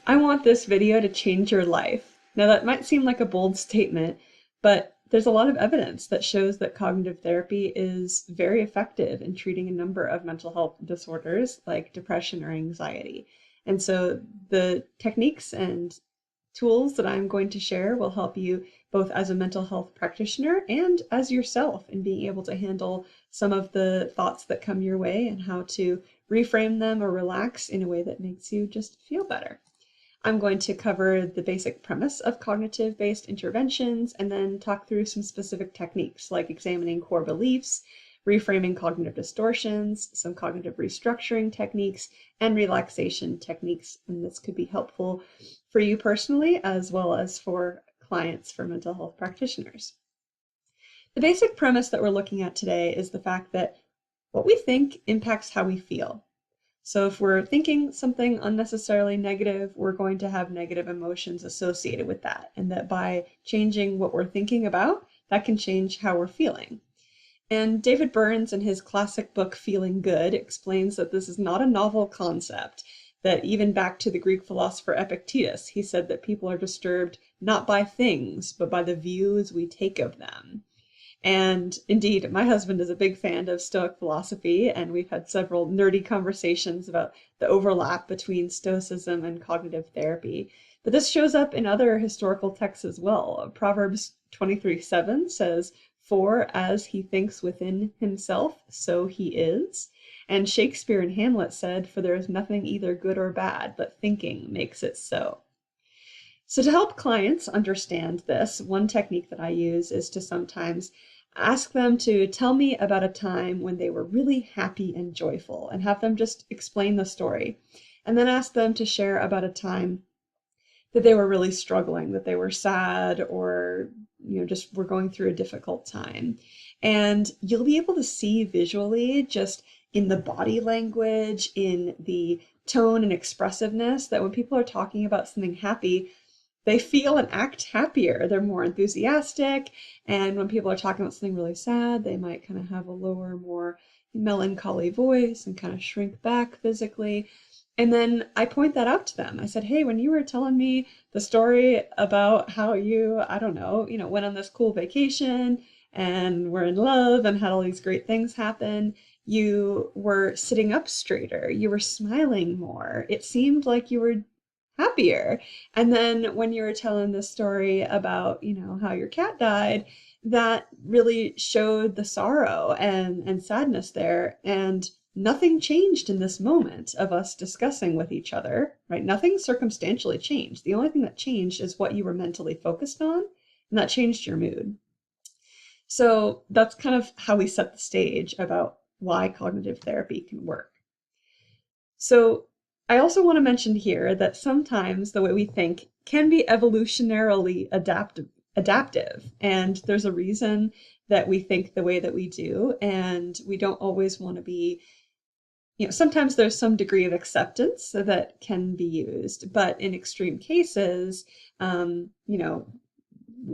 I want this video to change your life. Now that might seem like a bold statement, but there's a lot of evidence that shows that cognitive therapy is very effective in treating a number of mental health disorders like depression or anxiety. And so the techniques and tools that I'm going to share will help you both as a mental health practitioner and as yourself in being able to handle some of the thoughts that come your way and how to reframe them or relax in a way that makes you just feel better. I'm going to cover the basic premise of cognitive-based interventions and then talk through some specific techniques like examining core beliefs, reframing cognitive distortions, some cognitive restructuring techniques, and relaxation techniques. And this could be helpful for you personally as well as for clients, for mental health practitioners. The basic premise that we're looking at today is the fact that what we think impacts how we feel. So if we're thinking something unnecessarily negative, we're going to have negative emotions associated with that. And that by changing what we're thinking about, that can change how we're feeling. And David Burns, in his classic book, Feeling Good, explains that this is not a novel concept, that even back to the Greek philosopher Epictetus, he said that people are disturbed not by things, but by the views we take of them. And indeed, my husband is a big fan of Stoic philosophy, and we've had several nerdy conversations about the overlap between Stoicism and cognitive therapy. But this shows up in other historical texts as well. Proverbs 23:7 says, "For as he thinks within himself, so he is." And Shakespeare in Hamlet said, "For there is nothing either good or bad, but thinking makes it so." So to help clients understand this, one technique that I use is to sometimes ask them to tell me about a time when they were really happy and joyful and have them just explain the story. And then ask them to share about a time that they were really struggling, that they were sad or just were going through a difficult time. And you'll be able to see visually just in the body language, in the tone and expressiveness that when people are talking about something happy, they feel and act happier. They're more enthusiastic. And when people are talking about something really sad, they might kind of have a lower, more melancholy voice and kind of shrink back physically. And then I point that out to them. I said, hey, when you were telling me the story about how you, I don't know, went on this cool vacation and were in love and had all these great things happen, you were sitting up straighter. You were smiling more. It seemed like you were happier. And then when you were telling the story about, how your cat died, that really showed the sorrow and sadness there. And nothing changed in this moment of us discussing with each other, right? Nothing circumstantially changed. The only thing that changed is what you were mentally focused on, and that changed your mood. So that's kind of how we set the stage about why cognitive therapy can work. So I also want to mention here that sometimes the way we think can be evolutionarily adaptive, and there's a reason that we think the way that we do, and we don't always want to be, sometimes there's some degree of acceptance that can be used, but in extreme cases,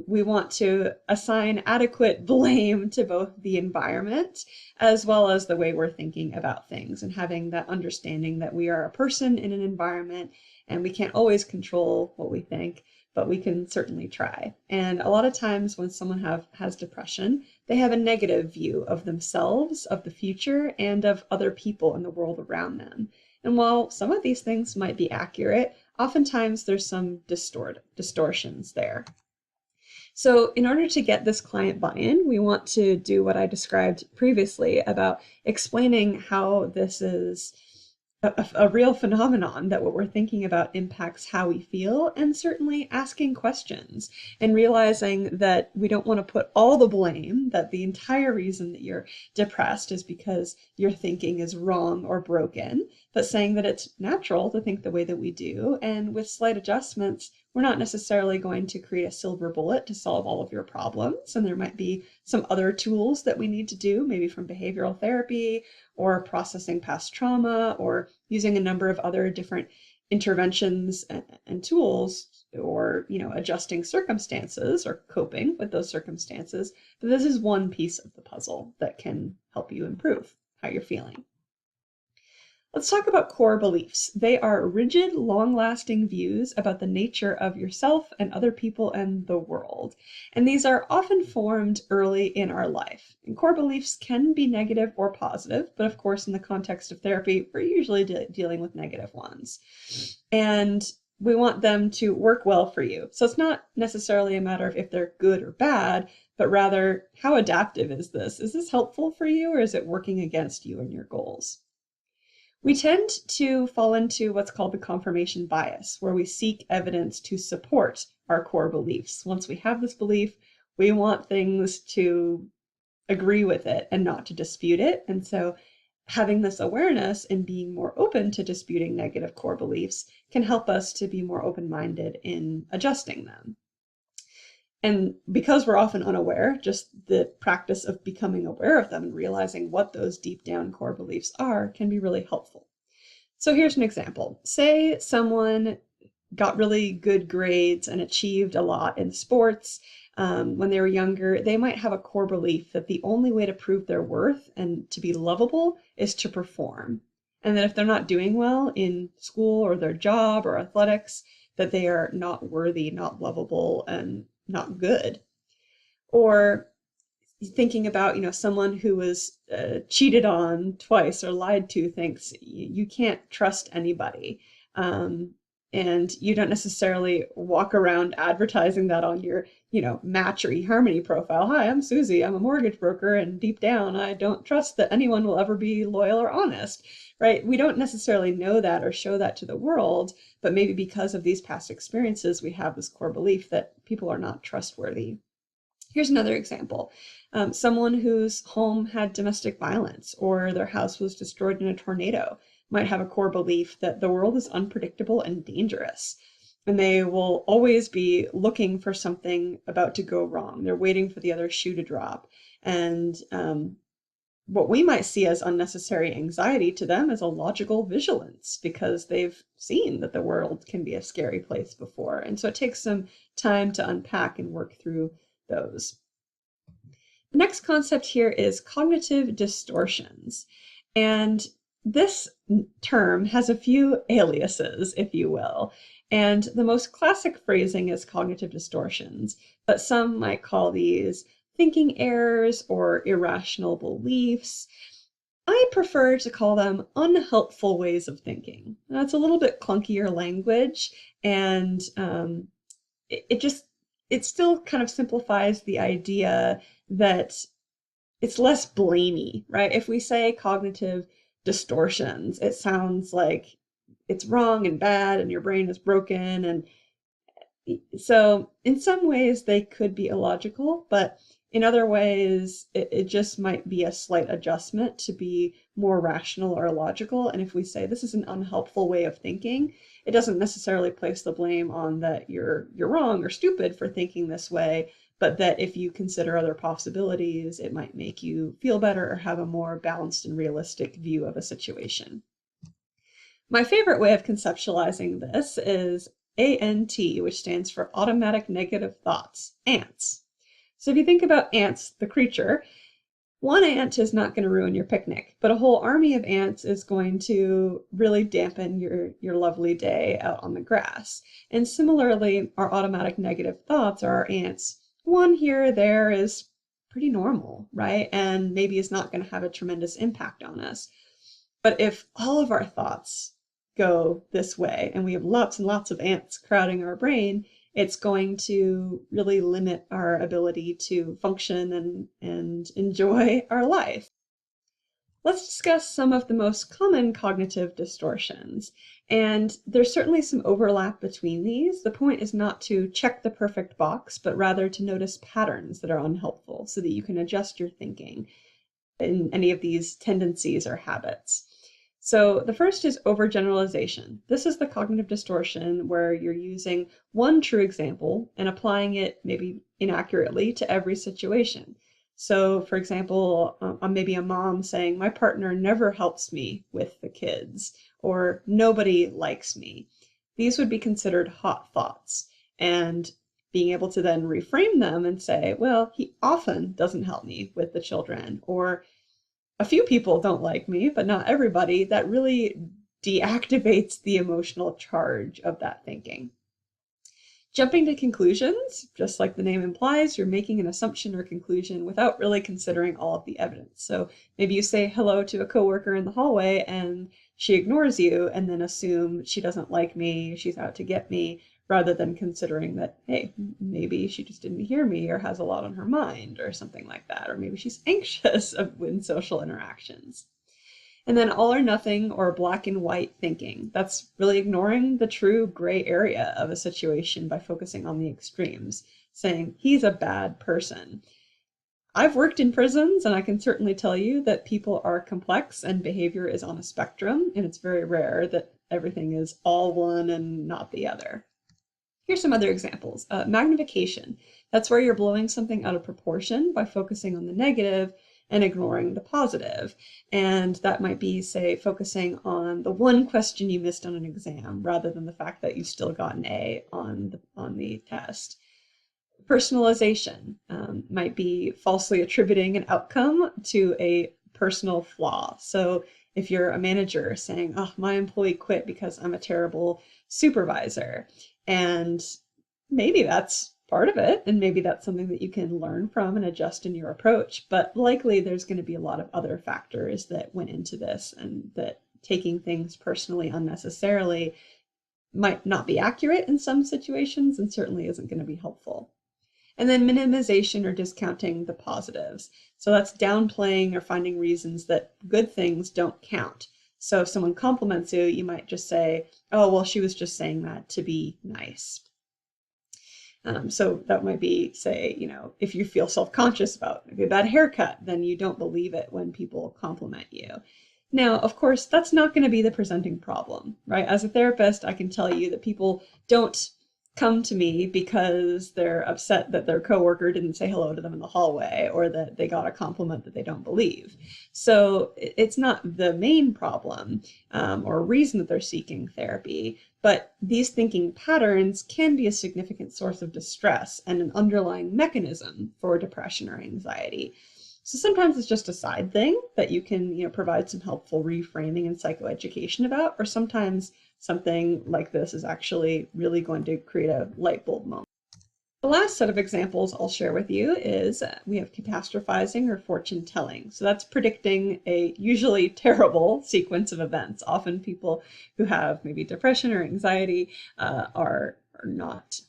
we want to assign adequate blame to both the environment as well as the way we're thinking about things, and having that understanding that we are a person in an environment and we can't always control what we think, but we can certainly try. And a lot of times when someone has depression, they have a negative view of themselves, of the future, and of other people in the world around them. And while some of these things might be accurate, oftentimes there's some distortions there. So in order to get this client buy-in, we want to do what I described previously about explaining how this is a real phenomenon, that what we're thinking about impacts how we feel, and certainly asking questions and realizing that we don't want to put all the blame, that the entire reason that you're depressed is because your thinking is wrong or broken, but saying that it's natural to think the way that we do, and with slight adjustments, we're not necessarily going to create a silver bullet to solve all of your problems. And there might be some other tools that we need to do, maybe from behavioral therapy or processing past trauma, or using a number of other different interventions and tools, or adjusting circumstances or coping with those circumstances. But this is one piece of the puzzle that can help you improve how you're feeling. Let's talk about core beliefs. They are rigid, long-lasting views about the nature of yourself and other people and the world. And these are often formed early in our life. And core beliefs can be negative or positive, but of course, in the context of therapy, we're usually dealing with negative ones. And we want them to work well for you. So it's not necessarily a matter of if they're good or bad, but rather, how adaptive is this? Is this helpful for you, or is it working against you and your goals? We tend to fall into what's called the confirmation bias, where we seek evidence to support our core beliefs. Once we have this belief, we want things to agree with it and not to dispute it. And so having this awareness and being more open to disputing negative core beliefs can help us to be more open-minded in adjusting them. And because we're often unaware, just the practice of becoming aware of them and realizing what those deep down core beliefs are can be really helpful. So here's an example. Say someone got really good grades and achieved a lot in sports when they were younger. They might have a core belief that the only way to prove their worth and to be lovable is to perform. And that if they're not doing well in school or their job or athletics, that they are not worthy, not lovable, and not good. Or thinking about, someone who was cheated on twice or lied to, thinks you can't trust anybody. And you don't necessarily walk around advertising that on your, Match or eHarmony profile. Hi, I'm Susie. I'm a mortgage broker, and deep down, I don't trust that anyone will ever be loyal or honest, right? We don't necessarily know that or show that to the world, but maybe because of these past experiences, we have this core belief that people are not trustworthy. Here's another example. Someone whose home had domestic violence or their house was destroyed in a tornado might have a core belief that the world is unpredictable and dangerous. And they will always be looking for something about to go wrong. They're waiting for the other shoe to drop. And what we might see as unnecessary anxiety to them is a logical vigilance, because they've seen that the world can be a scary place before. And so it takes some time to unpack and work through those. The next concept here is cognitive distortions. And this term has a few aliases, if you will. And the most classic phrasing is cognitive distortions, but some might call these thinking errors or irrational beliefs. I prefer to call them unhelpful ways of thinking. That's a little bit clunkier language, and it still kind of simplifies the idea that it's less blamey, right? If we say cognitive distortions, it sounds like it's wrong and bad and your brain is broken. And so in some ways they could be illogical, but in other ways it just might be a slight adjustment to be more rational or logical. And if we say this is an unhelpful way of thinking, it doesn't necessarily place the blame on that you're wrong or stupid for thinking this way, but that if you consider other possibilities, it might make you feel better or have a more balanced and realistic view of a situation. My favorite way of conceptualizing this is ANT, which stands for automatic negative thoughts, ants. So if you think about ants, the creature, one ant is not going to ruin your picnic, but a whole army of ants is going to really dampen your lovely day out on the grass. And similarly, our automatic negative thoughts are our ants. One here or there is pretty normal, right? And maybe is not going to have a tremendous impact on us. But if all of our thoughts go this way and we have lots and lots of ants crowding our brain, it's going to really limit our ability to function and enjoy our life. Let's discuss some of the most common cognitive distortions. And there's certainly some overlap between these. The point is not to check the perfect box, but rather to notice patterns that are unhelpful so that you can adjust your thinking in any of these tendencies or habits. So the first is overgeneralization. This is the cognitive distortion where you're using one true example and applying it maybe inaccurately to every situation. So for example, maybe a mom saying, my partner never helps me with the kids, or nobody likes me. These would be considered hot thoughts. And being able to then reframe them and say, well, he often doesn't help me with the children, or a few people don't like me, but not everybody, that really deactivates the emotional charge of that thinking. Jumping to conclusions, just like the name implies, you're making an assumption or conclusion without really considering all of the evidence. So maybe you say hello to a coworker in the hallway and she ignores you, and then assume she doesn't like me, she's out to get me, rather than considering that, hey, maybe she just didn't hear me or has a lot on her mind or something like that, or maybe she's anxious in social interactions. And then all or nothing or black and white thinking. That's really ignoring the true gray area of a situation by focusing on the extremes, saying he's a bad person. I've worked in prisons, and I can certainly tell you that people are complex and behavior is on a spectrum, and it's very rare that everything is all one and not the other. Here's some other examples. Magnification. That's where you're blowing something out of proportion by focusing on the negative and ignoring the positive. And that might be, say, focusing on the one question you missed on an exam rather than the fact that you still got an A on the test. Personalization might be falsely attributing an outcome to a personal flaw. So if you're a manager saying, oh, my employee quit because I'm a terrible supervisor, and maybe that's part of it, and maybe that's something that you can learn from and adjust in your approach, but likely there's going to be a lot of other factors that went into this, and that taking things personally unnecessarily might not be accurate in some situations and certainly isn't going to be helpful. And then minimization or discounting the positives. So that's downplaying or finding reasons that good things don't count. So if someone compliments you, you might just say, oh, well, she was just saying that to be nice. So that might be, say, if you feel self-conscious about maybe a bad haircut, then you don't believe it when people compliment you. Now, of course, that's not going to be the presenting problem, right? As a therapist, I can tell you that people don't come to me because they're upset that their coworker didn't say hello to them in the hallway, or that they got a compliment that they don't believe. So it's not the main problem or reason that they're seeking therapy, but these thinking patterns can be a significant source of distress and an underlying mechanism for depression or anxiety. So sometimes it's just a side thing that you can, provide some helpful reframing and psychoeducation about, or sometimes something like this is actually really going to create a light bulb moment. The last set of examples I'll share with you is we have catastrophizing or fortune telling. So that's predicting a usually terrible sequence of events. Often people who have maybe depression or anxiety are not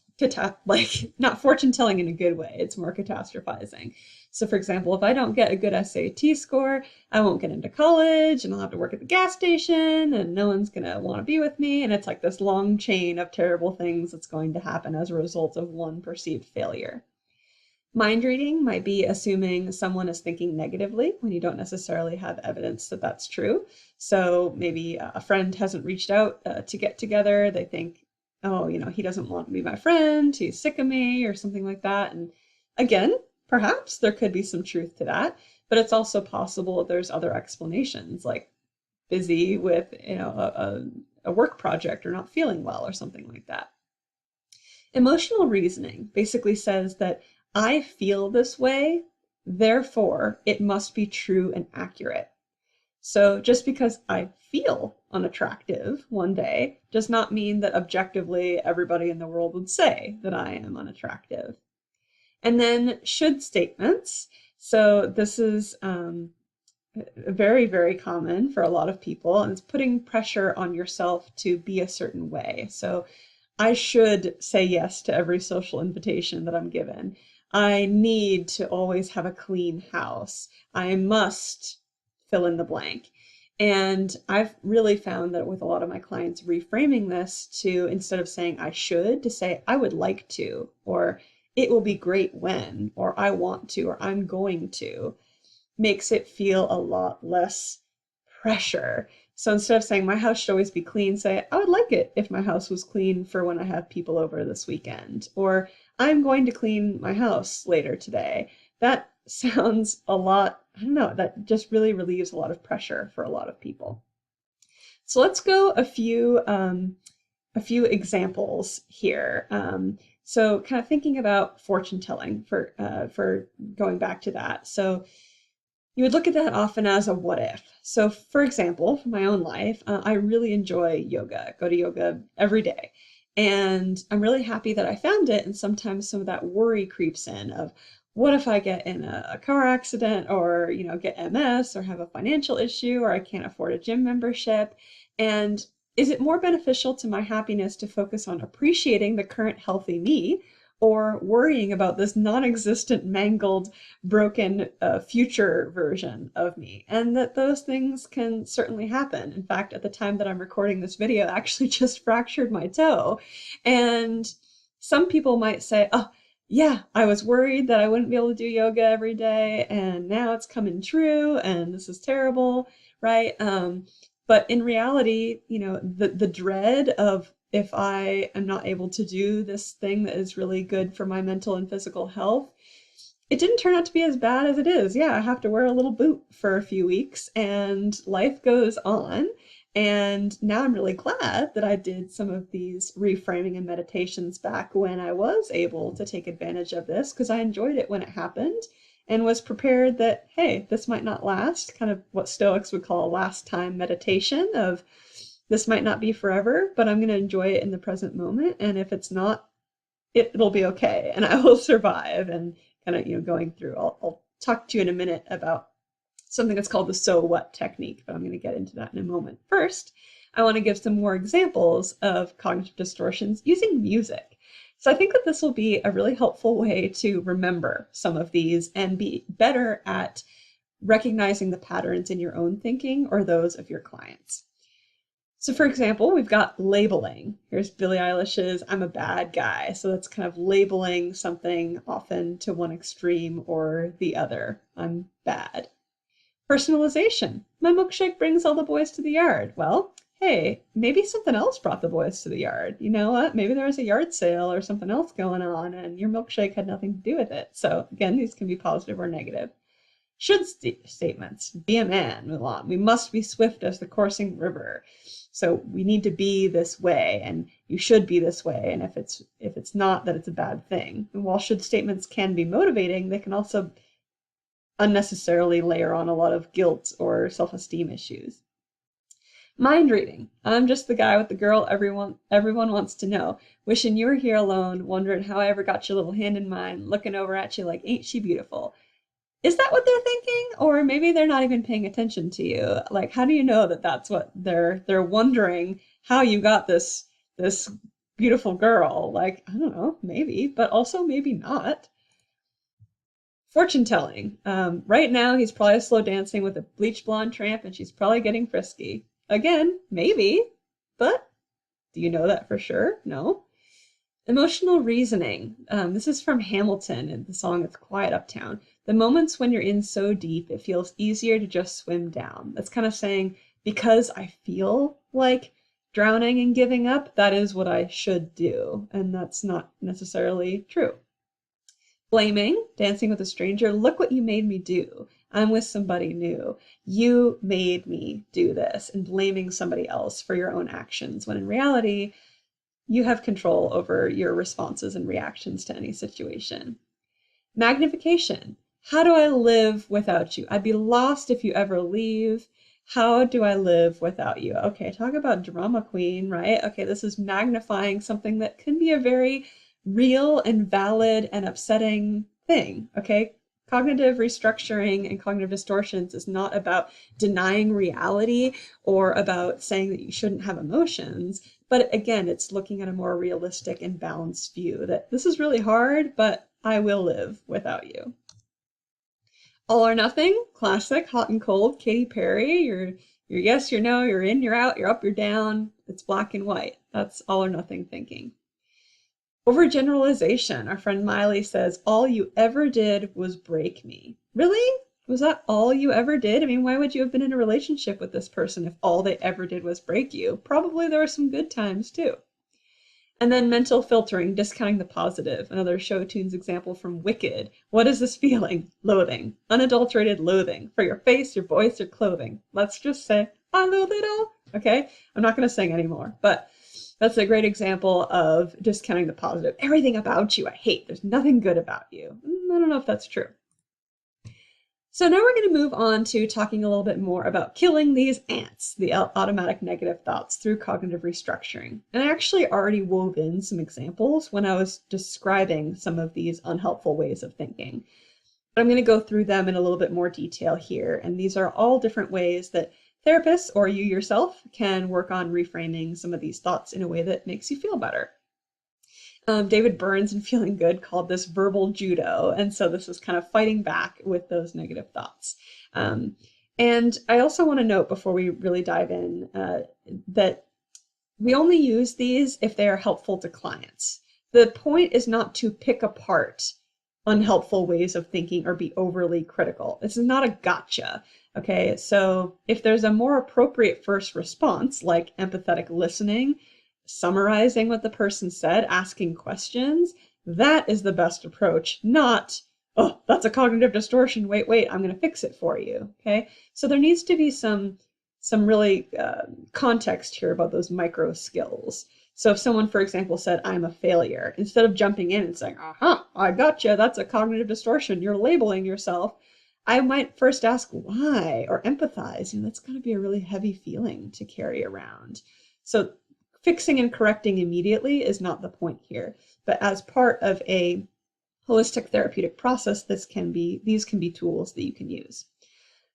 not fortune telling in a good way. It's more catastrophizing. So for example, if I don't get a good SAT score, I won't get into college, and I'll have to work at the gas station, and no one's going to want to be with me. And it's like this long chain of terrible things that's going to happen as a result of one perceived failure. Mind reading might be assuming someone is thinking negatively when you don't necessarily have evidence that that's true. So maybe a friend hasn't reached out to get together. They think, oh, he doesn't want to be my friend, he's sick of me, or something like that. And again, perhaps there could be some truth to that, but it's also possible that there's other explanations, like busy with a work project or not feeling well or something like that. Emotional reasoning basically says that I feel this way, therefore it must be true and accurate. So just because I feel unattractive one day does not mean that objectively everybody in the world would say that I am unattractive. And then should statements. So this is very, very common for a lot of people, and it's putting pressure on yourself to be a certain way. So I should say yes to every social invitation that I'm given. I need to always have a clean house. I must fill in the blank. And I've really found that with a lot of my clients, reframing this to, instead of saying I should, to say I would like to, or it will be great when, or I want to, or I'm going to, makes it feel a lot less pressure. So instead of saying my house should always be clean, say I would like it if my house was clean for when I have people over this weekend, or I'm going to clean my house later today. That sounds a lot, I don't know, that just really relieves a lot of pressure for a lot of people. So let's go a few examples here. So kind of thinking about fortune telling for going back to that. So You would look at that often as a what if. So for example, for my own life, I really enjoy yoga, go to yoga every day. And I'm really happy that I found it. And sometimes some of that worry creeps in of what if I get in a car accident or, get MS or have a financial issue or I can't afford a gym membership? And is it more beneficial to my happiness to focus on appreciating the current healthy me or worrying about this non-existent, mangled, broken future version of me? And that those things can certainly happen. In fact, at the time that I'm recording this video, I actually just fractured my toe. And some people might say, oh, yeah, I was worried that I wouldn't be able to do yoga every day, and now it's coming true, and this is terrible, right? But in reality, the dread of if I am not able to do this thing that is really good for my mental and physical health, it didn't turn out to be as bad as it is. Yeah, I have to wear a little boot for a few weeks and life goes on. And now I'm really glad that I did some of these reframing and meditations back when I was able to take advantage of this, because I enjoyed it when it happened and was prepared that, hey, this might not last, kind of what Stoics would call a last time meditation of this might not be forever, but I'm going to enjoy it in the present moment. And if it's not, it'll be okay and I will survive. And kind of, going through, I'll talk to you in a minute about something that's called the so what technique, but I'm going to get into that in a moment. First, I want to give some more examples of cognitive distortions using music. So I think that this will be a really helpful way to remember some of these and be better at recognizing the patterns in your own thinking or those of your clients. So for example, we've got labeling. Here's Billie Eilish's I'm a bad guy. So that's kind of labeling something often to one extreme or the other. I'm bad. Personalization. My milkshake brings all the boys to the yard. Well, hey, maybe something else brought the boys to the yard. You know what? Maybe there was a yard sale or something else going on and your milkshake had nothing to do with it. So again, these can be positive or negative. Should statements. Be a man, Mulan. We must be swift as the coursing river. So we need to be this way and you should be this way. And if it's not, that it's a bad thing. And while should statements can be motivating, they can also unnecessarily layer on a lot of guilt or self-esteem issues. Mind reading. I'm just the guy with the girl everyone wants to know. Wishing you were here alone, wondering how I ever got your little hand in mine, looking over at you like, ain't she beautiful? Is that what they're thinking? Or maybe they're not even paying attention to you. Like, how do you know that that's what they're wondering how you got this beautiful girl? Like, I don't know, maybe, but also maybe not. Fortune telling. Right now, he's probably slow dancing with a bleach blonde tramp and she's probably getting frisky. Again, maybe, but do you know that for sure? No. Emotional reasoning. This is from Hamilton in the song It's Quiet Uptown. The moments when you're in so deep, it feels easier to just swim down. That's kind of saying, because I feel like drowning and giving up, that is what I should do. And that's not necessarily true. Blaming, dancing with a stranger. Look what you made me do. I'm with somebody new. You made me do this. And blaming somebody else for your own actions, when in reality, you have control over your responses and reactions to any situation. Magnification. How do I live without you? I'd be lost if you ever leave. How do I live without you? Okay, talk about drama queen, right? Okay, this is magnifying something that can be a very real and valid and upsetting thing, okay? Cognitive restructuring and cognitive distortions is not about denying reality or about saying that you shouldn't have emotions. But again, it's looking at a more realistic and balanced view that this is really hard, but I will live without you. All or nothing, classic, hot and cold, Katy Perry. You're yes, you're no, you're in, you're out, you're up, you're down. It's black and white. That's all or nothing thinking. Overgeneralization. Our friend Miley says, all you ever did was break me. Really? Was that all you ever did? I mean, why would you have been in a relationship with this person if all they ever did was break you? Probably there were some good times too. And then mental filtering, discounting the positive. Another show tunes example from Wicked. What is this feeling? Loathing. Unadulterated loathing. For your face, your voice, your clothing. Let's just say, I loathe it all. Okay? I'm not going to sing anymore, but that's a great example of discounting the positive. Everything about you I hate. There's nothing good about you. I don't know if that's true. So now we're going to move on to talking a little bit more about killing these ants, the automatic negative thoughts, through cognitive restructuring. And I actually already wove in some examples when I was describing some of these unhelpful ways of thinking. But I'm going to go through them in a little bit more detail here. And these are all different ways that therapists or you yourself can work on reframing some of these thoughts in a way that makes you feel better. David Burns in Feeling Good called this verbal judo. And so this is kind of fighting back with those negative thoughts. And I also want to note before we really dive in that we only use these if they are helpful to clients. The point is not to pick apart unhelpful ways of thinking or be overly critical. This is not a gotcha. Okay, so if there's a more appropriate first response, like empathetic listening, summarizing what the person said, asking questions, that is the best approach, not, oh, that's a cognitive distortion, wait, I'm going to fix it for you. Okay, so there needs to be some really context here about those micro skills. So if someone, for example, said, I'm a failure, instead of jumping in and saying, I gotcha, that's a cognitive distortion, you're labeling yourself, I might first ask why or empathize. That's going to be a really heavy feeling to carry around. So fixing and correcting immediately is not the point here, but as part of a holistic therapeutic process, these can be tools that you can use.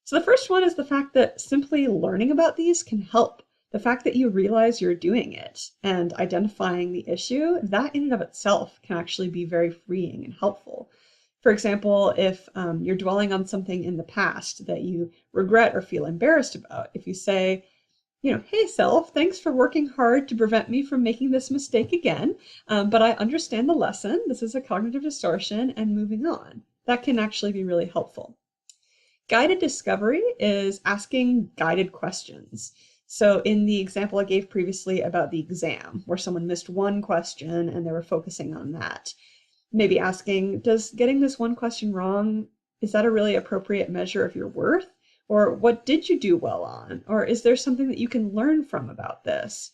So the first one is the fact that simply learning about these can help. The fact that you realize you're doing it and identifying the issue, that in and of itself can actually be very freeing and helpful. For example, if you're dwelling on something in the past that you regret or feel embarrassed about, if you say, hey self, thanks for working hard to prevent me from making this mistake again, but I understand the lesson, this is a cognitive distortion, and moving on. That can actually be really helpful. Guided discovery is asking guided questions. So in the example I gave previously about the exam, where someone missed one question and they were focusing on that, maybe asking, does getting this one question wrong, is that a really appropriate measure of your worth? Or what did you do well on? Or is there something that you can learn from about this?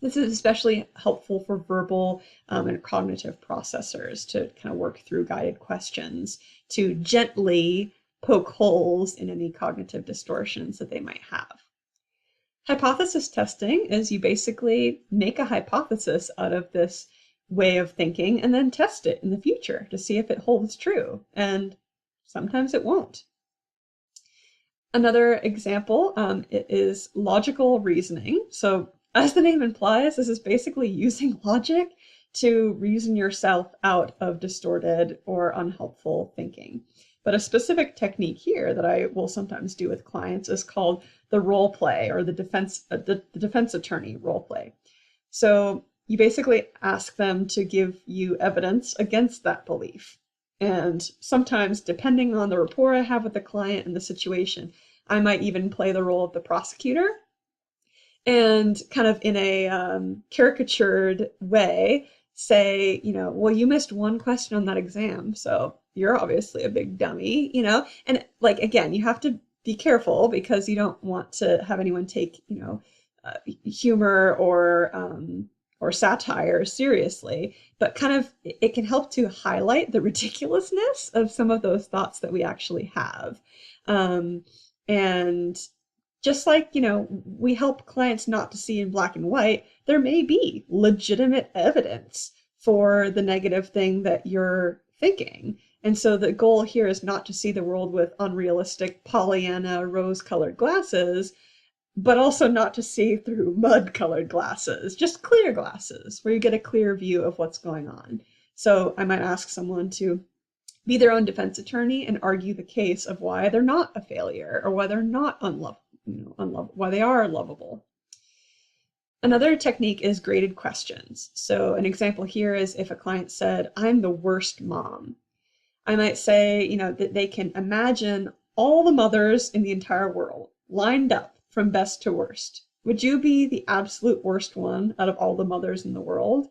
This is especially helpful for verbal and cognitive processors to kind of work through guided questions to gently poke holes in any cognitive distortions that they might have. Hypothesis testing is you basically make a hypothesis out of this way of thinking and then test it in the future to see if it holds true. And sometimes it won't. Another example is logical reasoning. So as the name implies, this is basically using logic to reason yourself out of distorted or unhelpful thinking. But a specific technique here that I will sometimes do with clients is called the role play, or the defense attorney role play. So you basically ask them to give you evidence against that belief. And sometimes, depending on the rapport I have with the client and the situation, I might even play the role of the prosecutor and kind of in a caricatured way say, well, you missed one question on that exam, so you're obviously a big dummy, and like, again, you have to be careful because you don't want to have anyone take, humor or satire seriously, but kind of it can help to highlight the ridiculousness of some of those thoughts that we actually have. And just like, we help clients not to see in black and white, there may be legitimate evidence for the negative thing that you're thinking. And so the goal here is not to see the world with unrealistic Pollyanna rose-colored glasses, but also not to see through mud-colored glasses, just clear glasses where you get a clear view of what's going on. So I might ask someone to be their own defense attorney and argue the case of why they're not a failure or why they're not unlovable, why they are lovable. Another technique is graded questions. So an example here is if a client said, I'm the worst mom. I might say, that they can imagine all the mothers in the entire world lined up from best to worst. Would you be the absolute worst one out of all the mothers in the world?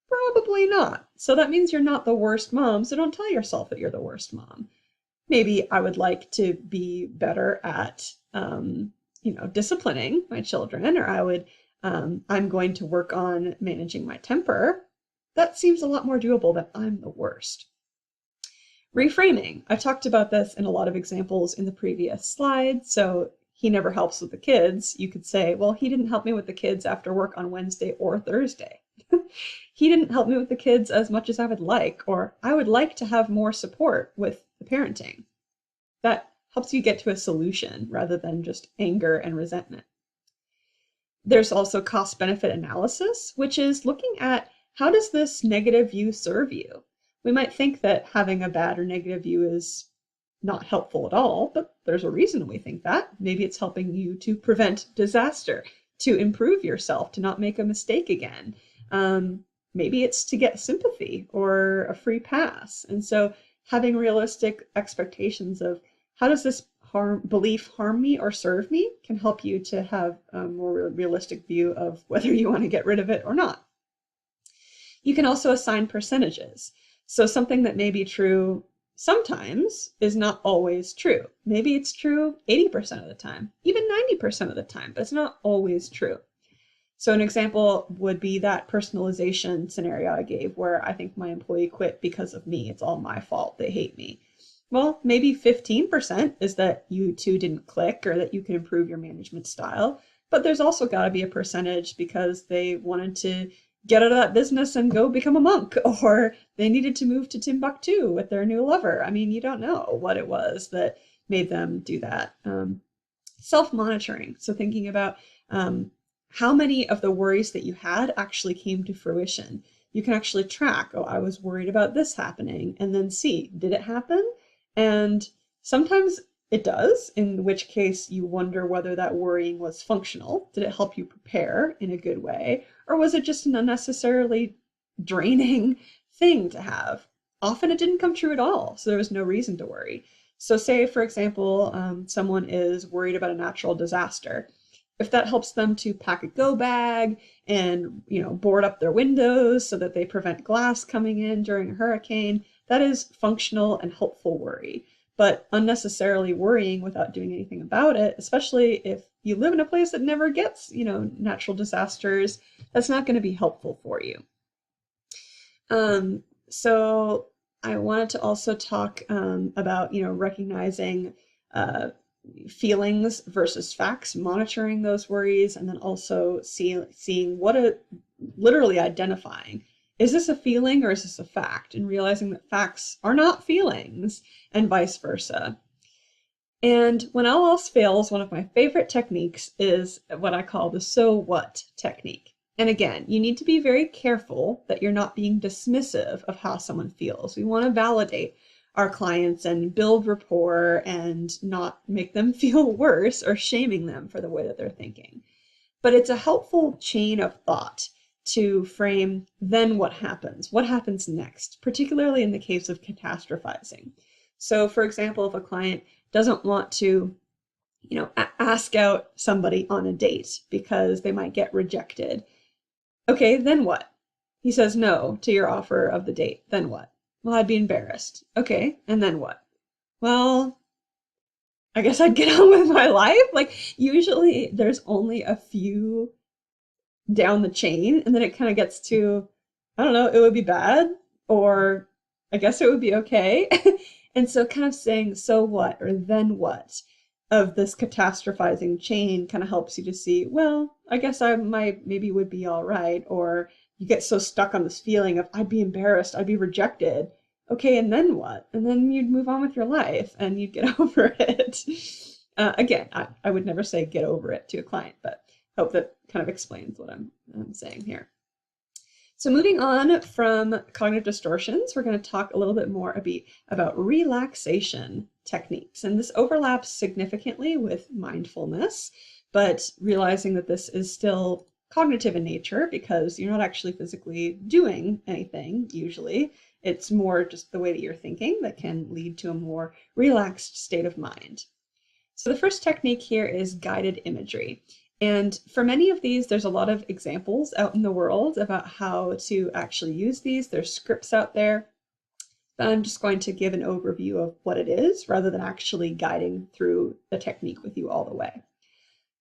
Probably not. So that means you're not the worst mom, so don't tell yourself that you're the worst mom. Maybe I would like to be better at, disciplining my children, or I'm going to work on managing my temper. That seems a lot more doable than I'm the worst. Reframing. I talked about this in a lot of examples in the previous slide. So he never helps with the kids. You could say, well, he didn't help me with the kids after work on Wednesday or Thursday. He didn't help me with the kids as much as I would like, or I would like to have more support with the parenting. That helps you get to a solution rather than just anger and resentment. There's also cost-benefit analysis, which is looking at how does this negative view serve you? We might think that having a bad or negative view is not helpful at all, but there's a reason we think that. Maybe it's helping you to prevent disaster, to improve yourself, to not make a mistake again. Maybe it's to get sympathy or a free pass. And so having realistic expectations of how does this belief harm me or serve me can help you to have a more realistic view of whether you want to get rid of it or not. You can also assign percentages. So something that may be true sometimes is not always true. Maybe it's true 80% of the time, even 90% of the time, but it's not always true. So an example would be that personalization scenario I gave where I think my employee quit because of me. It's all my fault. They hate me. Well, maybe 15% is that you two didn't click or that you can improve your management style. But there's also got to be a percentage because they wanted to get out of that business and go become a monk, or they needed to move to Timbuktu with their new lover. I mean, you don't know what it was that made them do that. Self-monitoring. So thinking about how many of the worries that you had actually came to fruition. You can actually track, oh, I was worried about this happening, and then see, did it happen? And sometimes it does, in which case you wonder whether that worrying was functional. Did it help you prepare in a good way? Or was it just an unnecessarily draining thing to have? Often it didn't come true at all, so there was no reason to worry. So say, for example, someone is worried about a natural disaster. If that helps them to pack a go bag and, board up their windows so that they prevent glass coming in during a hurricane, that is functional and helpful worry. But unnecessarily worrying without doing anything about it, especially if you live in a place that never gets, natural disasters, that's not going to be helpful for you. So I wanted to also talk about, recognizing feelings versus facts, monitoring those worries, and then also seeing literally identifying, is this a feeling or is this a fact? And realizing that facts are not feelings and vice versa. And when all else fails, one of my favorite techniques is what I call the so what technique. And again, you need to be very careful that you're not being dismissive of how someone feels. We want to validate our clients and build rapport and not make them feel worse or shaming them for the way that they're thinking. But it's a helpful chain of thought to frame then what happens next, particularly in the case of catastrophizing. So for example, if a client doesn't want to, ask out somebody on a date because they might get rejected. Okay, then what? He says no to your offer of the date. Then what? Well, I'd be embarrassed. Okay, and then what? Well, I guess I'd get on with my life. Like, usually there's only a few down the chain, and then it kind of gets to, I don't know, it would be bad, or I guess it would be okay. And so kind of saying, so what, or then what, of this catastrophizing chain kind of helps you to see, well, I guess maybe would be all right, or you get so stuck on this feeling of, I'd be embarrassed, I'd be rejected. Okay, and then what? And then you'd move on with your life, and you'd get over it. Again, I would never say get over it to a client, but hope that kind of explains what I'm saying here. So moving on from cognitive distortions, we're going to talk a little bit more about relaxation techniques. And this overlaps significantly with mindfulness, but realizing that this is still cognitive in nature because you're not actually physically doing anything usually. It's more just the way that you're thinking that can lead to a more relaxed state of mind. So the first technique here is guided imagery. And for many of these, there's a lot of examples out in the world about how to actually use these. There's scripts out there. But I'm just going to give an overview of what it is rather than actually guiding through the technique with you all the way.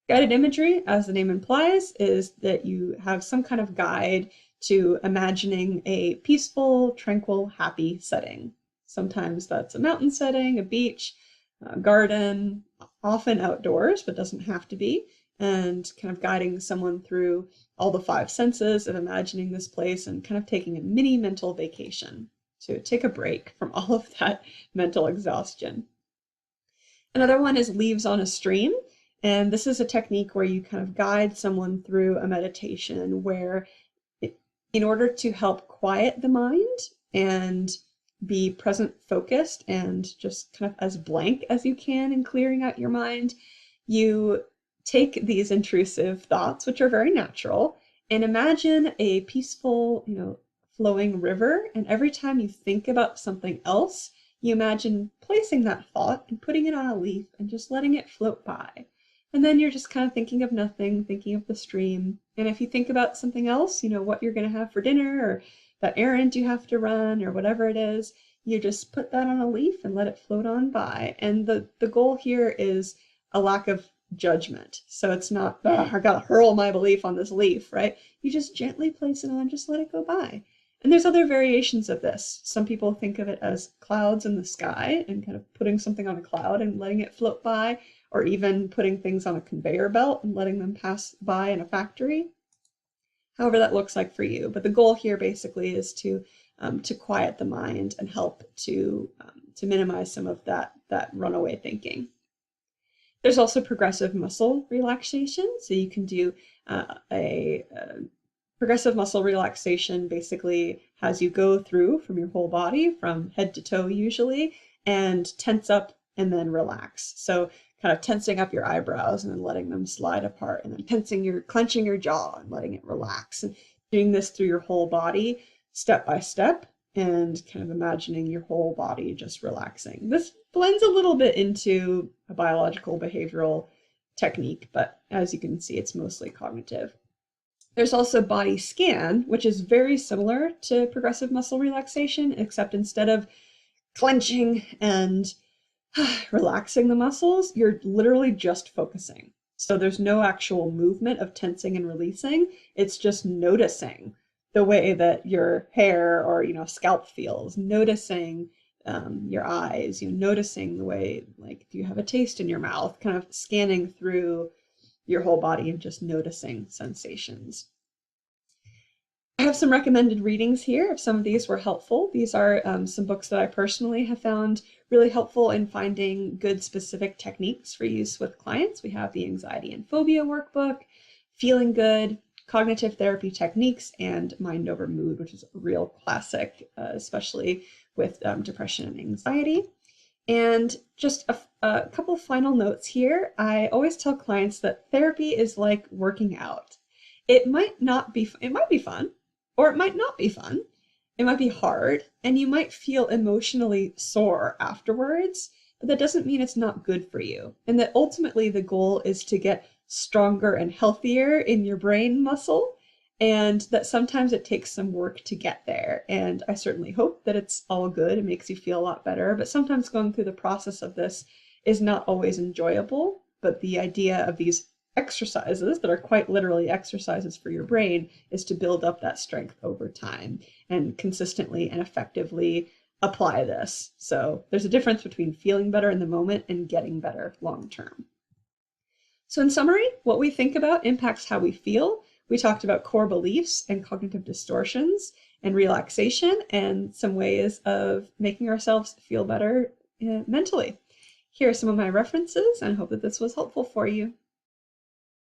Guided imagery, as the name implies, is that you have some kind of guide to imagining a peaceful, tranquil, happy setting. Sometimes that's a mountain setting, a beach, a garden, often outdoors, but doesn't have to be, and kind of guiding someone through all the five senses of imagining this place and kind of taking a mini mental vacation to take a break from all of that mental exhaustion. Another one is leaves on a stream. And this is a technique where you kind of guide someone through a meditation where, in order to help quiet the mind and be present focused and just kind of as blank as you can in clearing out your mind, you take these intrusive thoughts, which are very natural, and imagine a peaceful, flowing river. And every time you think about something else, you imagine placing that thought and putting it on a leaf and just letting it float by. And then you're just kind of thinking of nothing, thinking of the stream. And if you think about something else, what you're going to have for dinner or that errand you have to run or whatever it is, you just put that on a leaf and let it float on by. And the goal here is a lack of judgment. So it's not, I got to hurl my belief on this leaf, right? You just gently place it on, just let it go by. And there's other variations of this. Some people think of it as clouds in the sky and kind of putting something on a cloud and letting it float by, or even putting things on a conveyor belt and letting them pass by in a factory. However that looks like for you. But the goal here basically is to quiet the mind and help to minimize some of that runaway thinking. There's also progressive muscle relaxation. So you can do progressive muscle relaxation basically has you go through from your whole body, from head to toe usually, and tense up and then relax. So kind of tensing up your eyebrows and then letting them slide apart, and then clenching your jaw and letting it relax, and doing this through your whole body step by step and kind of imagining your whole body just relaxing. This blends a little bit into a biological behavioral technique, but as you can see, it's mostly cognitive. There's also body scan, which is very similar to progressive muscle relaxation, except instead of clenching and relaxing the muscles, you're literally just focusing. So there's no actual movement of tensing and releasing. It's just noticing the way that your hair or scalp feels, noticing your eyes, noticing the way, like, if you have a taste in your mouth, kind of scanning through your whole body and just noticing sensations. I have some recommended readings here if some of these were helpful. These are some books that I personally have found really helpful in finding good specific techniques for use with clients. We have the Anxiety and Phobia Workbook, Feeling Good, Cognitive Therapy Techniques, and Mind Over Mood, which is a real classic, especially with depression and anxiety. And just a couple final notes here. I always tell clients that therapy is like working out. It might be fun, or it might not be fun. It might be hard, and you might feel emotionally sore afterwards, but that doesn't mean it's not good for you. And that ultimately the goal is to get stronger and healthier in your brain muscle, and that sometimes it takes some work to get there. And I certainly hope that it's all good and makes you feel a lot better, but sometimes going through the process of this is not always enjoyable. But the idea of these exercises that are quite literally exercises for your brain is to build up that strength over time and consistently and effectively apply this. So there's a difference between feeling better in the moment and getting better long term. So in summary, what we think about impacts how we feel. We talked about core beliefs and cognitive distortions and relaxation and some ways of making ourselves feel better mentally. Here are some of my references, and I hope that this was helpful for you.